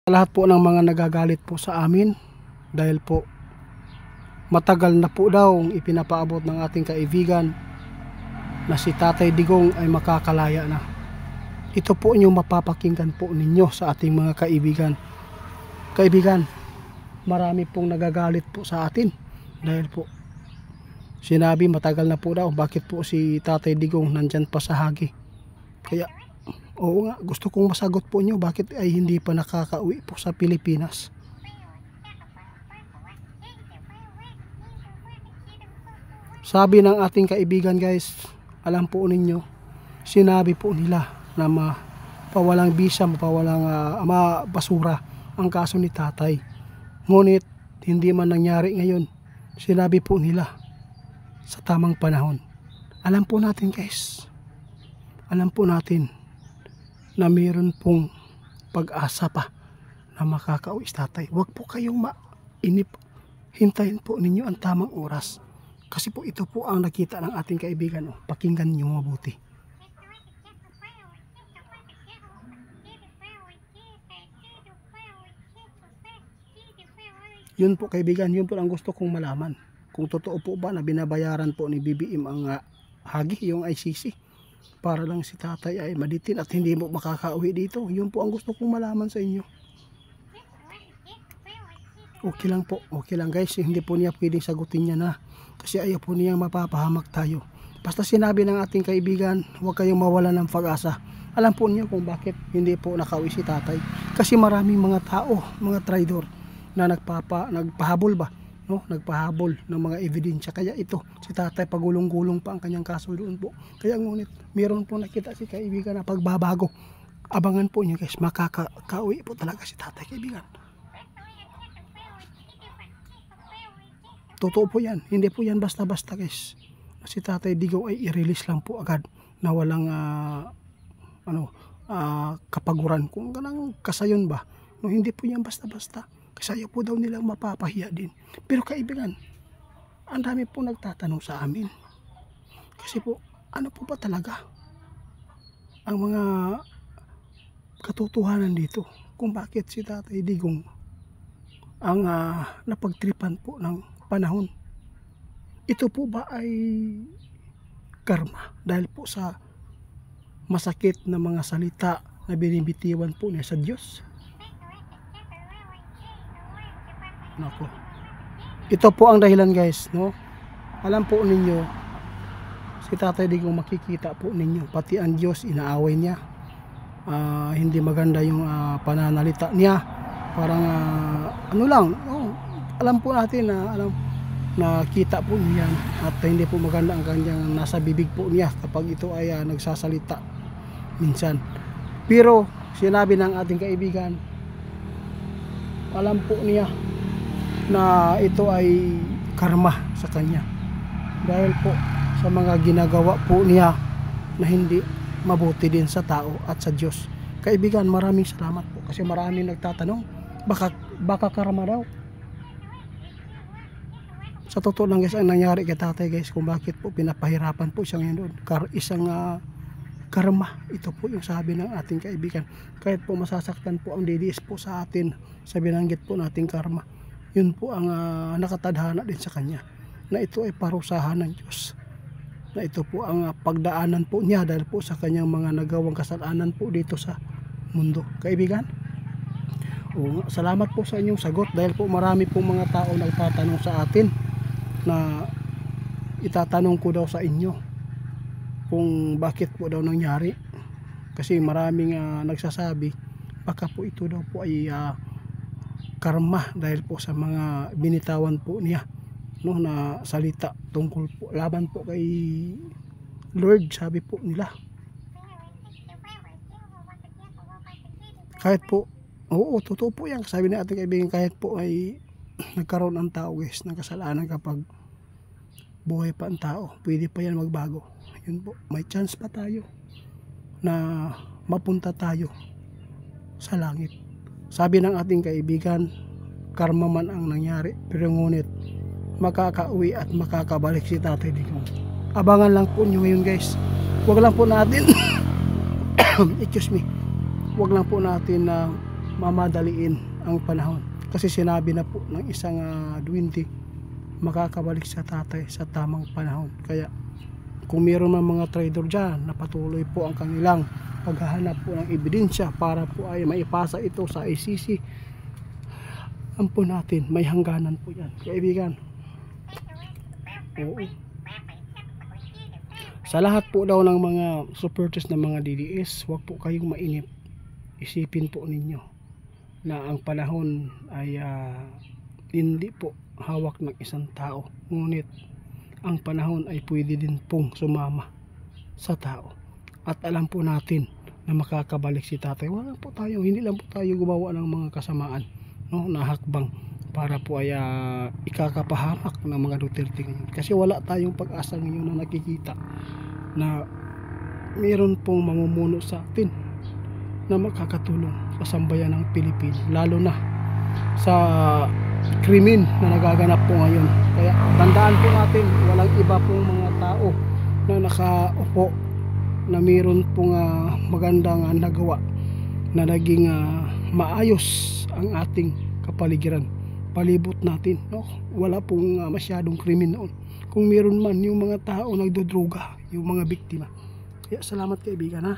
Lahat po ng mga nagagalit po sa amin dahil po matagal na po daw ipinapaabot ng ating kaibigan na si Tatay Digong ay makakalaya na. Ito po yung mapapakinggan po ninyo sa ating mga kaibigan. Kaibigan, marami pong nagagalit po sa atin dahil po sinabi matagal na po daw bakit po si Tatay Digong nandyan pa sa Haguey. Kaya oo nga, gusto kong masagot po nyo bakit ay hindi pa nakakauwi po sa Pilipinas. Sabi ng ating kaibigan guys, alam po ninyo, sinabi po nila na mapawalang bisa, mapawalang basura ang kaso ni tatay. Ngunit hindi man nangyari ngayon. Sinabi po nila sa tamang panahon. Alam po natin guys, alam po natin na mayroon pong pag-asa pa na makakauwi si tatay. Huwag po kayong mainip. Hintayin po ninyo ang tamang oras. Kasi po ito po ang nakita ng ating kaibigan. Pakinggan niyo mabuti. Yun po kaibigan, yun po ang gusto kong malaman. Kung totoo po ba na binabayaran po ni BBM ang Haguey, yung ICC. Para lang si tatay ay maditin at hindi mo makakauwi dito. Yun po ang gusto kong malaman sa inyo. Okay lang po, okay lang guys. Hindi po niya pwedeng sagutin niya na. Kasi ayaw po niya mapapahamak tayo. Basta sinabi ng ating kaibigan, huwag kayong mawalan ng pag-asa. Alam po niyo kung bakit hindi po nakauwi si tatay. Kasi maraming mga tao, mga traidor na nagpahabol ba? No, nagpahabol ng mga ebidensya. Kaya ito, si tatay pagulong-gulong pa ang kanyang kaso doon po. Kaya ngunit, meron po nakita si kaibigan na pagbabago. Abangan po niyo guys, makakauwi po talaga si tatay kaibigan. Totoo po yan, hindi po yan basta-basta guys. Si Tatay Digong ay i-release lang po agad na walang kapaguran. Kung ganang kasayon ba, no, hindi po yan basta-basta. Kasi ayaw po daw nilang mapapahiya din. Pero kaibigan, ang dami po nagtatanong sa amin. Kasi po, ano po ba talaga ang mga katotohanan dito? Kung bakit si Tatay Digong ang napagtripan po ng panahon. Ito po ba ay karma? Dahil po sa masakit na mga salita na binibitiwan po niya sa Diyos? Nako. Ito po ang dahilan guys, no? Alam po ninyo, si Tatay Digong makikita po ninyo, pati ang Diyos inaaway niya. Hindi maganda yung pananalita niya. Parang alam po natin na nakita po niya at hindi po maganda ang kanyang nasa bibig po niya kapag ito ay nagsasalita minsan. Pero sinabi ng ating kaibigan, alam po niya na ito ay karma sa kanya dahil po sa mga ginagawa po niya na hindi mabuti din sa tao at sa Diyos. Kaibigan, maraming salamat po kasi maraming nagtatanong baka karma daw. Sa totoo lang guys, ang nangyari kay tatay guys, kung bakit po pinapahirapan po siya ngayon doon, isang karma. Ito po yung sabi ng ating kaibigan. Kahit po masasaktan po ang DDS po sa atin sa binanggit po nating karma, yun po ang nakatadhana din sa kanya na ito ay parusahan ng Diyos, na ito po ang pagdaanan po niya dahil po sa kanyang mga nagawang kasalanan po dito sa mundo. Kaibigan, salamat po sa inyong sagot dahil po marami po mga tao nagtatanong sa atin na itatanong ko daw sa inyo kung bakit po daw nangyari. Kasi maraming nagsasabi baka po ito daw po ay karma dahil po sa mga binitawan po niya, no, na salita tungkol po laban po kay Lord, sabi po nila. Kahit po, oo, totoo po yan. Sabi ng ating kaibigan, kahit po ay nagkaroon ang tao guys ng kasalanan, kapag buhay pa ang tao, pwede pa yan magbago. Yun po, may chance pa tayo na mapunta tayo sa langit. Sabi ng ating kaibigan, karma man ang nangyari, pero ngunit makakauwi at makakabalik si Tatay Digong. Abangan lang po nyo ngayon guys. Huwag lang po natin excuse me, wag lang po natin na mamadaliin ang panahon. Kasi sinabi na po ng isang duwende, makakabalik sa tatay sa tamang panahon. Kaya kung meron man mga trader dyan na patuloy po ang kanilang paghahanap po ng ebidensya para po ay maipasa ito sa ICC, ang po natin, may hangganan po yan, kaibigan. Oo. Sa lahat po daw ng mga supporters ng mga DDS, huwag po kayong mainip. Isipin po ninyo na ang panahon ay hindi po hawak ng isang tao, ngunit ang panahon ay pwede din pong sumama sa tao. At alam po natin na makakabalik si tatay. Wala po tayo, hindi lang po tayo gumawa ng mga kasamaan, no, na hakbang para po ay ikakapahamak ng mga Duterte ngayon. Kasi wala tayong pag-asa ngayon na nakikita na mayroon pong mamumuno sa atin na makakatulong sa sambayan ng Pilipinas, lalo na sa krimen na nagaganap po ngayon. Kaya tandaan po natin, walang iba pong mga tao na nakaupo na mayroon pong magandang nagawa na naging maayos ang ating kapaligiran, palibot natin, no? Wala pong masyadong krimen noon. Kung mayroon man, yung mga tao nagdodroga, yung mga biktima. Kaya salamat kaibigan, ha.